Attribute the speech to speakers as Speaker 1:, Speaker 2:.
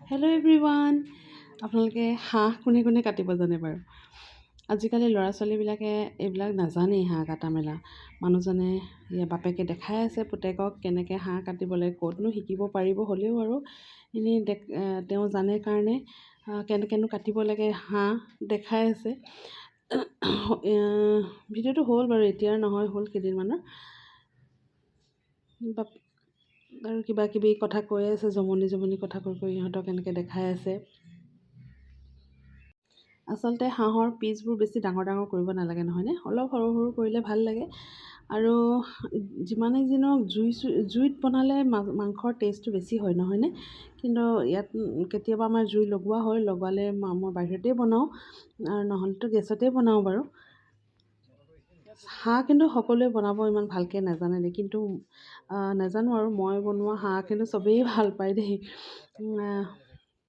Speaker 1: Hello' everyone. আপোনালোকে হাঁহ কোনে কোনে কাটিব জানে বাৰু? আজিকালি ল'ৰা ছোৱালীবিলাকে এইবিলাক নাজানেই, হাঁহ কাটা মেলা। মানুহজনে বাপেকে দেখাই আছে পুতেকক কেনেকৈ হাঁহ কাটিব লাগে, ক'তনো শিকিব পাৰিব। হ'লেও আৰু এনেই তেওঁ জানে কাৰণে কেনেকৈনো কাটিব লাগে হাঁহ দেখাই আছে। ভিডিঅ'টো হ'ল বাৰু, এতিয়াৰ নহয়, হ'ল কেইদিনমানৰ। আৰু কিবা কিবি কথা কৈ আছে, জমনি জমনি কথা কৈ ইহঁতক এনেকৈ দেখাই আছে। আচলতে হাঁহৰ পিচবোৰ বেছি ডাঙৰ ডাঙৰ কৰিব নালাগে, নহয়নে? অলপ সৰু সৰু কৰিলে ভাল লাগে। আৰু যিমানেই যি নহওক জুইত বনালে মাংসৰ টেষ্টটো বেছি হয়, নহয়নে? কিন্তু ইয়াত কেতিয়াবা আমাৰ জুই লগোৱা হয়, লগালে মই বাহিৰতেই বনাওঁ, আৰু নহ'লেতো গেছতেই বনাওঁ বাৰু। হাঁহ কিন্তু সকলোৱে বনাব ইমান ভালকৈ নাজানে দেই, কিন্তু নাজানো আৰু মই বনোৱা হাঁহ কিন্তু চবেই ভাল পায় দেই।